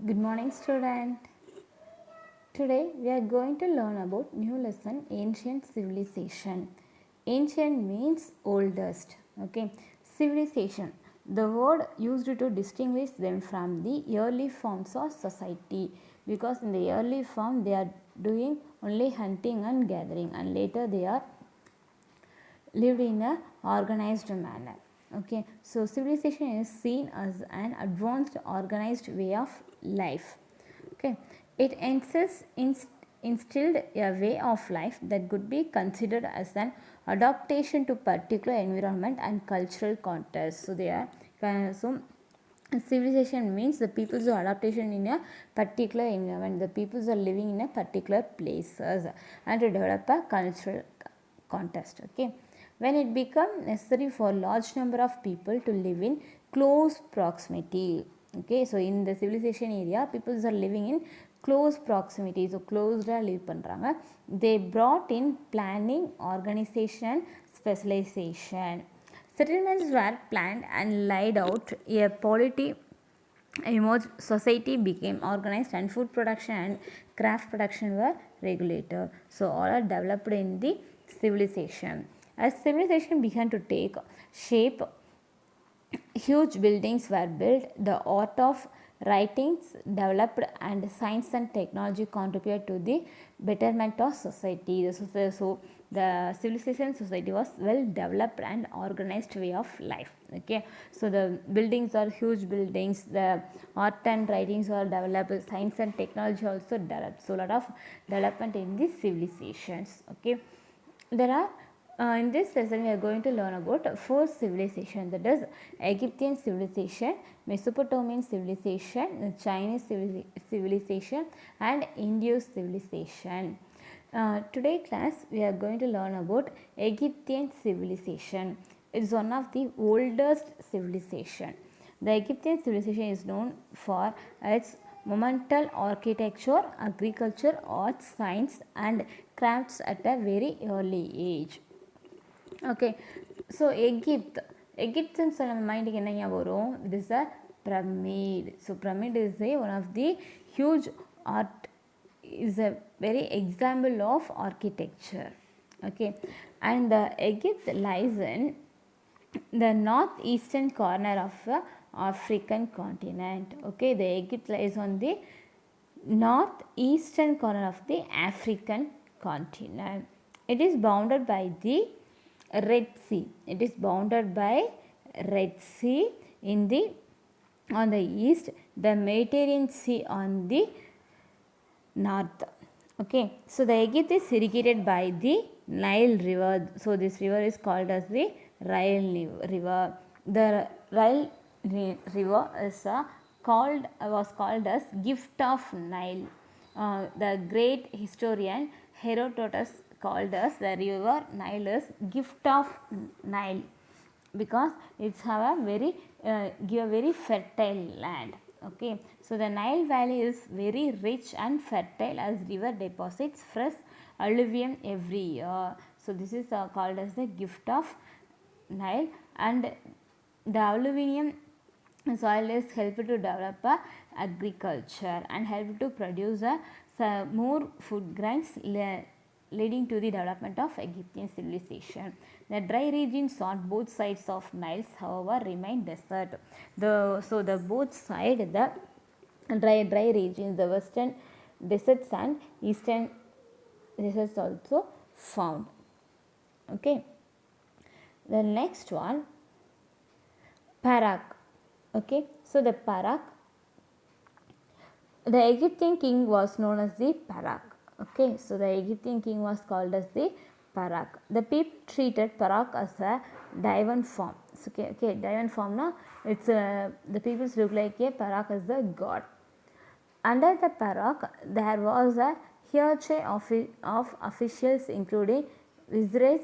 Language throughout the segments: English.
Good morning, student. Today we are going to learn about new lesson ancient civilization. Ancient means oldest. Okay, civilization. The word used to distinguish them from the early forms of society, because in the early form they are doing only hunting and gathering, and later they are lived in a organized manner. Okay, so civilization is seen as an advanced organized way of life. Okay, it instilled a way of life that could be considered as an adaptation to particular environment and cultural context. So they are so civilization means the people's adaptation in a particular environment. The peoples are living in a particular places and to develop a cultural context. Okay, when it become necessary for large number of people to live in close proximity. Okay, so in the civilization area, people are living in close proximity. So closed live பண்றாங்க. They brought in planning, organization, specialization. Settlements were planned and laid out. A polity emerged, society became organized, and food production and craft production were regulated. So all are developed in the civilization. As civilization began to take shape, huge buildings were built, the art of writings developed, and science and technology contributed to the betterment of society. So the civilization society was well developed and organized way of life. Okay, so the buildings are huge buildings, the art and writings are developed, science and technology also developed. So a lot of development in these civilizations. Okay, there are in this lesson we are going to learn about four civilizations, that is Egyptian civilization, Mesopotamian civilization, Chinese civilization, and Indian civilization. Today class we are going to learn about Egyptian civilization. It is one of the oldest civilization. The Egyptian civilization is known for its monumental architecture, agriculture, arts, science, and crafts at a very early age. Okay, so Egyptன்னு சொல்ல நம்ம மைண்டுக்கு என்ன ஞாபகம் வரும்? It is a pyramid. So pyramid is one of the huge art, is a very example of architecture. Okay, and Egypt lies in the northeastern corner of the African continent. Okay, the Egypt lies on the northeastern corner of the African continent. It is bounded by the Red Sea. It is bounded by Red Sea in the on the east, the Mediterranean Sea on the north. Okay, so the Egypt is irrigated by the Nile River. So this river is called as the Nile River. The Nile River is was called as gift of Nile. The great historian Herodotus called as the river Nile as gift of Nile, because it's have a very give a very fertile land. Okay, so the Nile valley is very rich and fertile as river deposits fresh alluvium every year. So this is called as the gift of Nile, and the alluvium soil is help to develop agriculture and help to produce more food grains, leading to the development of Egyptian civilization. The dry regions on both sides of Niles, however, remain desert. The both side, the dry regions, the western deserts and eastern deserts also found. Okay, the next one, Parak. Okay, so the Parak, the Egyptian king was known as the Parak. Okay, so the Egyptian king was called as the Parak. The people treated Parak as a divine form. So, okay, divine form now, it's the people look like a Parak as the god. Under the Parak, there was a hierarchy of officials, including viziers,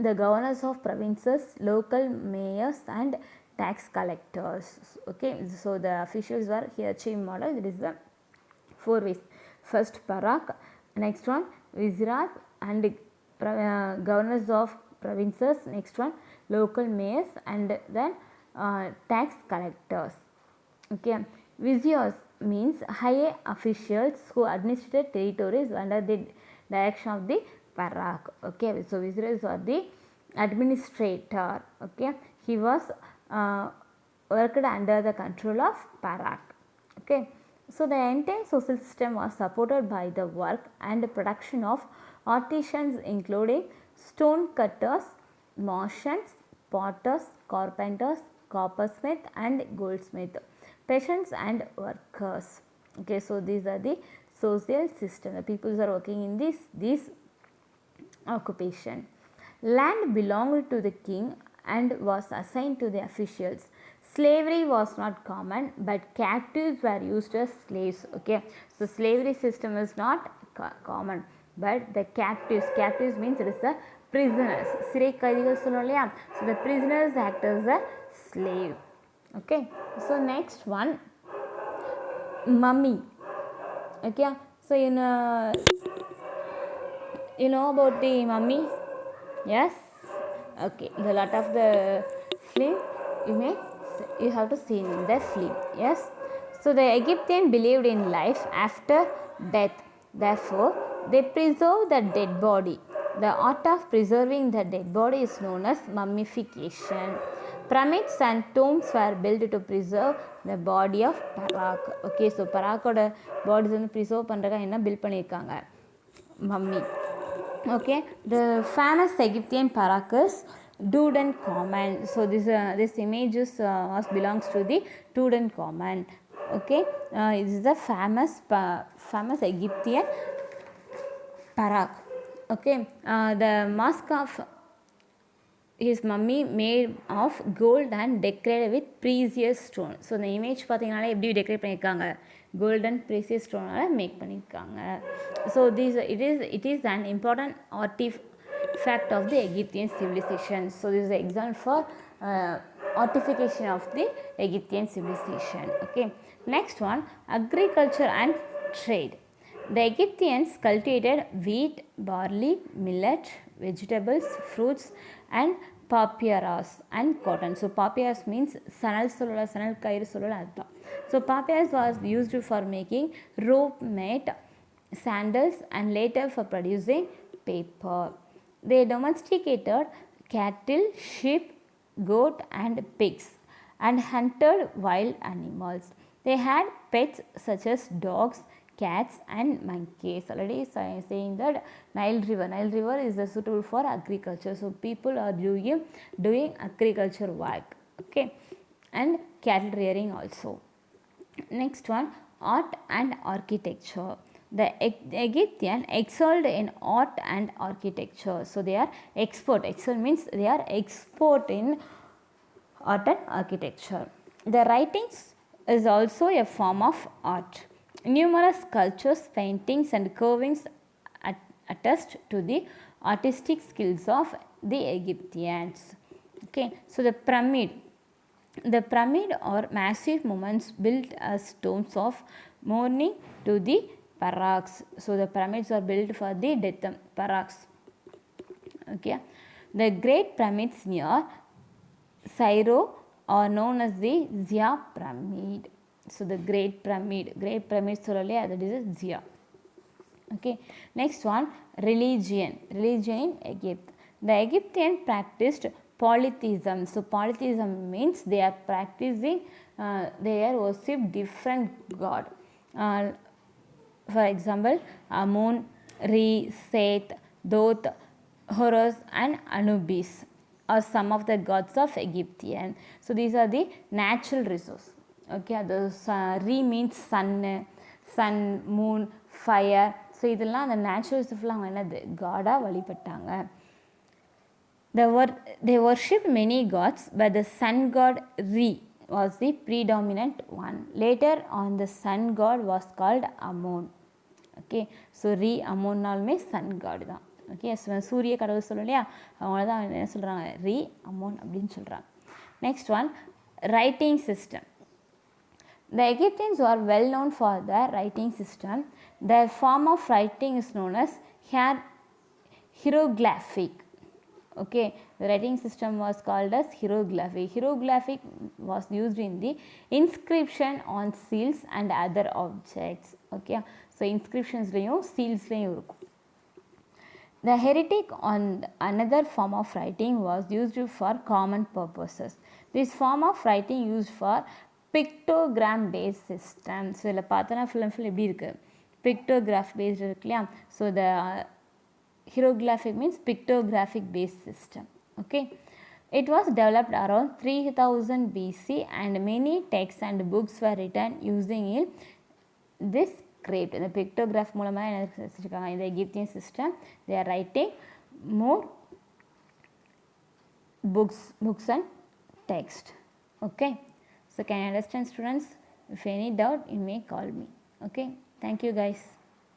the governors of provinces, local mayors, and tax collectors. Okay, so the officials were hierarchy model. That is the four ways. First Parak, next one viziers and governors of provinces, next one local mayors, and then tax collectors. Okay, Viziers means high officials who administrated territories under the direction of the Parak. Okay, so viziers are the administrator. Okay, he was worked under the control of Parak. Okay, so the entire social system was supported by the work and production of artisans including stone cutters, merchants, potters, carpenters, coppersmith and goldsmith, peasants and workers. Okay, so these are the social system. The people are working in this occupation. Land belonged to the king and was assigned to the officials. Slavery was not common, but captives were used as slaves. Okay, so slavery system is not common, but the captives means it is the prisoners. சிறை கைதிகள் சொல்லுவோம் இல்லையா, so the prisoners act as a slave. Okay, so next one, mummy. Okay, so you know about the mummy? Yes. Okay, the lot of the film you have to see in the film. Yes. So the Egyptian believed in life after death. Therefore, they preserve the dead body. The art of preserving the dead body is known as mummification. Pyramids and tombs were built to preserve the body of Parak. Okay, so Parakoda bodies வந்து preserve பண்றதுக்காக என்ன build பண்ணிருக்காங்க? Mummy. Okay, the famous Egyptian Parak is Tutankhamun. So this image belongs to the Tutankhamun. Okay, it is the famous Egyptian Parak. Okay, the mask of his mummy made of gold and decorated with precious stone. So the image பார்த்தீங்கனாலே எப்படி decorate பண்ணியிருக்காங்க, gold and precious stone make பண்ணியிருக்காங்க. So it is an important artifact of the Egyptian civilization. So this is an example for artification of the Egyptian civilization. Okay, next one, agriculture and trade. The Egyptians cultivated wheat, barley, millet, vegetables, fruits and papyrus and cotton. So papyrus means sanal solala, sanal kairu solala adha. So papyrus was used for making rope mat, sandals and later for producing paper. They domesticated cattle, sheep, goat and pigs and hunted wild animals. They had pets such as dogs, cats and monkeys. Already saying that Nile River is suitable for agriculture. So people are doing agriculture work. Okay, and cattle rearing also. Next one, art and architecture. The Egyptian excelled in art and architecture. So they are expert. Excel means they are expert in art and architecture. The writings is also a form of art. Numerous sculptures, paintings and carvings attest to the artistic skills of the Egyptians. Okay, so the pyramid or massive monuments built as tombs of mourning to the Paraks. So the pyramids are built for the death Paraks. Okay, the great pyramids near Cairo are known as the Zia pyramid. So the great pyramid solale that is Zia. Okay, next one, religion in Egypt. The Egyptian practiced polytheism. So polytheism means they are practicing they are worship different god. For example, Amun, Re, Seth, Thoth, Horus and Anubis are some of the gods of Egyptian. So these are the natural resources. Okay, the Re means sun, moon, fire. So இதெல்லாம் அந்த natural resources அவங்க என்னது காடாக வழிபட்டாங்க. They worshipped many gods, but the sun god Re was the predominant one. Later on, the sun god was called Amun. Okay, so Re Amunnalume sun god தான். Okay, சூரிய கடவுள் சொல்லும் இல்லையா, அவங்கள தான் என்ன சொல்கிறாங்க, Re Amun அப்படின்னு சொல்கிறாங்க. Next one, writing system. The Egyptians were well known for their writing system. Their form of writing is known as hieroglyphic. Okay, the writing system was called as hieroglyphic. Hieroglyphic was used in the inscription on seals and other objects. Okay, so inscriptionsலையும் sealsலையும் இருக்கும். The heretic on another form of writing was used for common purposes. This form of writing used for pictogram based system. So இதில் பார்த்தோன்னா full and full எப்படி இருக்கு, pictograph based இருக்கு இல்லையா. So the hieroglyphic means pictographic based system. Okay, it was developed around 3000 BC and many texts and books were written using this script. The pictograph மூலமாக என்ன செஞ்சுருக்காங்க, இந்த எகிப்தியன் system they are writing more books and text. Okay, so can you understand students? If any doubt you may call me. Okay, thank you guys.